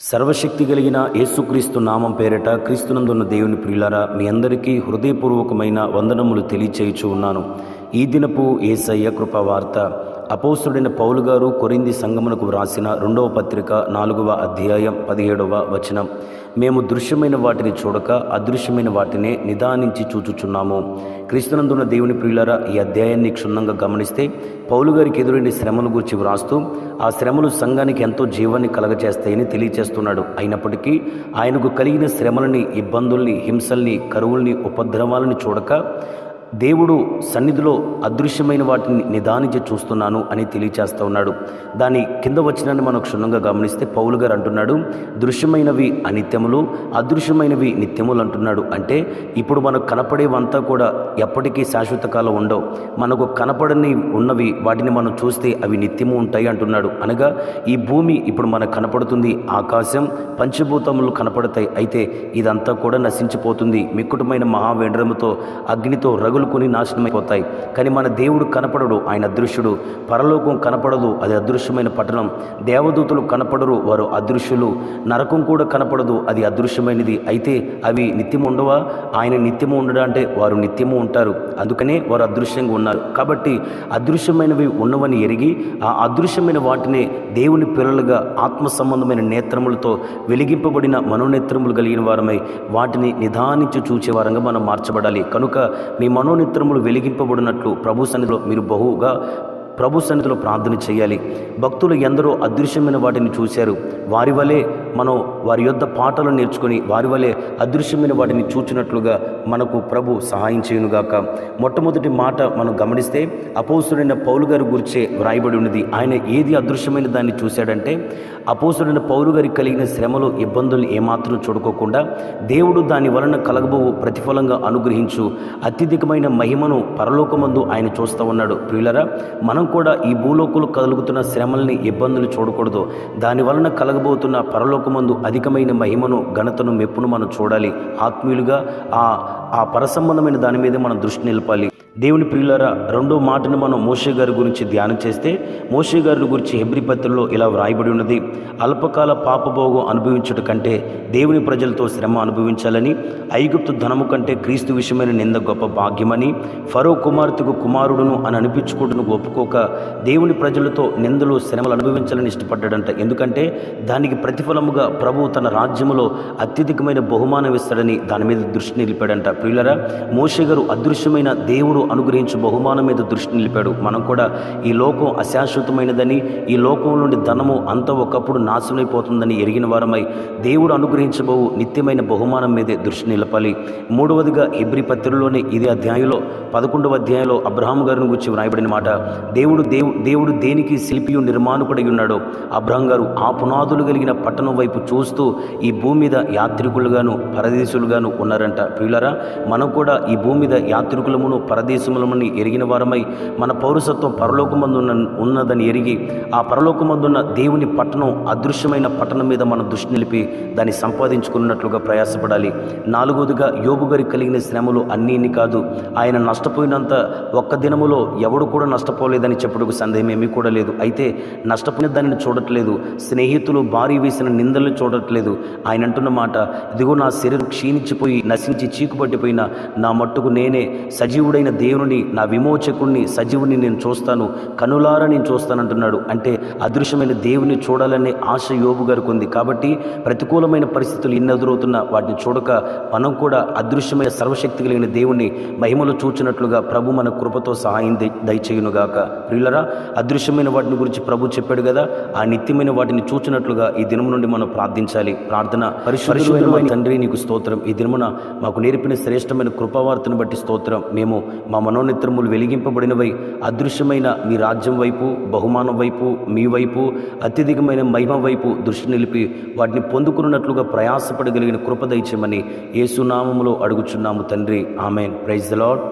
సర్వశక్తి కలిగిన యేసుక్రీస్తు నామం పేరిట క్రీస్తునందున్న దేవుని ప్రియులారా, మీ అందరికీ హృదయపూర్వకమైన వందనములు తెలియచేయుచు ఉన్నాను. ఈ దినపు యేసయ్య కృపావార్త అపోస్తుడైన పౌలు గారు కొరింథీ సంఘమునకు వ్రాసిన 2వ పత్రిక 4వ అధ్యాయం 17వ వచనం. మేము దృశ్యమైన వాటిని చూడక అదృశ్యమైన వాటినే నిదానించి చూచుచున్నాము. క్రీస్తునందున్న దేవుని ప్రియులారా, ఈ అధ్యాయాన్ని క్షుణ్ణంగా గమనిస్తే పౌలు గారికి ఎదురైన శ్రమల గురించి వ్రాస్తూ ఆ శ్రమలు సంఘానికి ఎంతో జీవాన్ని కలగచేస్తాయని తెలియచేస్తున్నాడు. అయినప్పటికీ ఆయనకు కలిగిన శ్రమలని, ఇబ్బందుల్ని, హింసల్ని, కరువుల్ని, ఉపద్రవాలని చూడక దేవుడు సన్నిధిలో అదృశ్యమైన వాటిని నిదానించి చూస్తున్నాను అని తెలియచేస్తూ ఉన్నాడు. దాని కింద వచనాన్ని మనం క్షుణ్ణంగా గమనిస్తే పౌలు గారు అంటున్నాడు, దృశ్యమైనవి అనిత్యములు, అదృశ్యమైనవి నిత్యములు అంటున్నాడు. అంటే ఇప్పుడు మనకు కనపడేవంతా కూడా ఎప్పటికీ శాశ్వత కాలం ఉండవు. మనకు కనపడని ఉన్నవి వాటిని మనం చూస్తే అవి నిత్యము ఉంటాయి అంటున్నాడు. అనగా ఈ భూమి ఇప్పుడు మనకు కనపడుతుంది, ఆకాశం, పంచభూతములు కనపడతాయి. అయితే ఇదంతా కూడా నశించిపోతుంది, మిక్కుటమైన మహావేంద్రముతో అగ్నితో రగులుకొని నాశనమైపోతాయి. కానీ మన దేవుడు కనపడడు, ఆయన అదృశ్యుడు. పరలోకం కనపడదు, అది అదృశ్యమైన పట్టణం. దేవదూతలు కనపడరు, వారు అదృశ్యులు. నరకం కూడా కనపడదు, అది అదృశ్యమైనది. అయితే అవి నిత్యము ఉండవా? ఆయన నిత్యము ఉండడా అంటే వారు నిత్యము ఉంటారు, అందుకనే వారు అదృశ్యంగా ఉన్నారు. కాబట్టి అదృశ్యమైనవి ఉన్నవని ఎరిగి ఆ అదృశ్యమైన వాటినే దేవుని పిల్లలుగా ఆత్మ సంబంధమైన నేత్రములతో వెలిగింపబడిన మనోనేత్రములు కలిగిన వారమై వాటిని నిదానించి చూచే వారంగా మనం మార్చబడాలి. కనుక మీ మనోనేత్రములు వెలిగింపబడినట్లు ప్రభు సన్నిధిలో మీరు ప్రభు సన్నిధిలో ప్రార్థన చేయాలి. భక్తులు ఎందరో అదృశ్యమైన వాటిని చూశారు. వారి వలె మనం వారి యొద్ద పాటలు నేర్చుకొని వారి వలె అదృశ్యమైన వాటిని చూచినట్లుగా మనకు ప్రభు సహాయం చేయునుగాక. మొట్టమొదటి మాట మనం గమనిస్తే అపోస్తుడైన పౌలు గారి గురించే వ్రాయబడి ఉన్నది. ఆయన ఏది అదృశ్యమైన దాన్ని చూశాడంటే అపోస్తుడైన పౌలు గారికి కలిగిన శ్రమలు, ఇబ్బందులు ఏమాత్రం చూడుకోకుండా దేవుడు దాని వలన కలగబోవు ప్రతిఫలంగా అనుగ్రహించు అత్యధికమైన మహిమను పరలోకమందు ఆయన చూస్తూ ఉన్నాడు. ప్రియులారా, మనం కూడా ఈ భూలోకులు కలుగుతున్న శ్రమల్ని, ఇబ్బందులు చూడకూడదు. దాని వలన కలగబోతున్న పరలోకమందు అధికమైన మహిమను, ఘనతను, మెప్పును మనం చూడాలి. ఆత్మీయులుగా ఆ పరసంబంధమైన దాని మీద మనం దృష్టి నిలపాలి. దేవుని ప్రియులారా, రెండో మాటను మనం మోషే గారి గురించి ధ్యానం చేస్తే మోషే గారి గురించి హెబ్రీ పత్రికలో ఇలా వ్రాయబడి ఉన్నది, అల్పకాల పాపభోగం అనుభవించుట కంటే దేవుని ప్రజలతో శ్రమ అనుభవించాలని, ఐగుప్తు ధనము కంటే క్రీస్తు విషయమైన నింద గొప్ప భాగ్యమని, ఫరో కుమార్తెకు కుమారుడును అని అనిపించుకుంటును ఒప్పుకోక దేవుని ప్రజలతో నిందలు, శ్రమలు అనుభవించాలని ఇష్టపడ్డాడంట. ఎందుకంటే దానికి ప్రతిఫలముగా ప్రభు తన రాజ్యములో అత్యధికమైన బహుమానం ఇస్తాడని దాని మీద దృష్టి నిలిపాడంట. ప్రియులారా, మోషే గారు అదృశ్యమైన దేవుడు అనుగ్రహించు బహుమానం మీద దృష్టి నిలిపాడు. మనం కూడా ఈ లోకం అశాశ్వతమైనదని, ఈ లోకం నుండి ధనము అంతా ఒకప్పుడు నాశనమైపోతుందని ఎరిగిన వారమై దేవుడు అనుగ్రహించబోవు నిత్యమైన బహుమానం మీదే దృష్టి నిలపాలి. మూడవదిగా హెబ్రీ పత్రికలోని ఇదే అధ్యాయంలో 11వ అధ్యాయంలో అబ్రహాము గారిని గురించి వ్రాయబడిన మాట, దేవుడు దేనికి శిల్పియు నిర్మాణకుడై ఉన్నాడో అబ్రహాం గారు ఆ పునాదులు కలిగిన పట్టణం వైపు చూస్తూ ఈ భూమి మీద యాత్రికులుగాను పరదేశులుగాను ఉన్నారంట. ప్రియులారా, మనం కూడా ఈ భూమి మీద యాత్రికులమును పరదేశములమని ఎరిగిన వారమై మన పౌరసత్వం పరలోకమందు ఉన్నదని ఎరిగి ఆ పరలోకమందున్న దేవుని పట్టణం, అదృశ్యమైన పట్టణం మీద మనం దృష్టి నిలిపి దాన్ని సంపాదించుకున్నట్లుగా ప్రయాసపడాలి. నాలుగవదిగా యోబు గారికి కలిగిన శ్రమలు అన్నీ కాదు. ఆయన నష్టపోయినంత ఒక్క దినములో ఎవడు కూడా నష్టపోలేదని చెప్పుడుకు సందేహం ఏమీ కూడా లేదు. అయితే నష్టపోయిన దానిని చూడట్లేదు, స్నేహితులు భారీ వేసిన నిందలను చూడట్లేదు. ఆయన అంటున్న మాట, ఇదిగో నా శరీరం క్షీణించిపోయి నశించి చీకుపట్టిపోయిన నా మట్టుకు నేనే సజీవుడైన దేవుని, నా విమోచకుడిని, సజీవుని నేను చూస్తాను, కనులారా నేను చూస్తానంటున్నాడు. అంటే అదృశ్యమైన దేవుని చూడాలనే ఆశ యోబు గారికి ఉంది. కాబట్టి ప్రతికూలమైన పరిస్థితులు ఎన్ని ఎదురవుతున్నా వాటిని చూడక మనం కూడా అదృశ్యమైన సర్వశక్తి కలిగిన దేవుణ్ణి మహిమలో చూచినట్లుగా ప్రభు మన కృపతో సహాయం దయచేయునుగాక. ప్రియులరా, అదృశ్యమైన వాటిని గురించి ప్రభు చెప్పాడు కదా, ఆ నిత్యమైన వాటిని చూచినట్లుగా ఈ దినము నుండి మనం ప్రార్థించాలి. ప్రార్థన. పరిశుద్ధమైన తండ్రి, నీకు స్తోత్రం. ఈ దినమున మాకు నేర్పిన శ్రేష్టమైన కృపావార్తను బట్టి స్తోత్రం. మేము మా మనోనేత్రములు వెలిగింపబడినవై అదృశ్యమైన మీ రాజ్యం వైపు, బహుమానం వైపు, మీ వైపు, అత్యధికమైన మహిమ వైపు దృష్టి నిలిపి వాటిని పొందుకున్నట్లుగా ప్రయాసపడగలిగిన కృప దయచేయమని యేసు నామములో అడుగుచున్నాము తండ్రి. ఆమెన్. Praise the lord.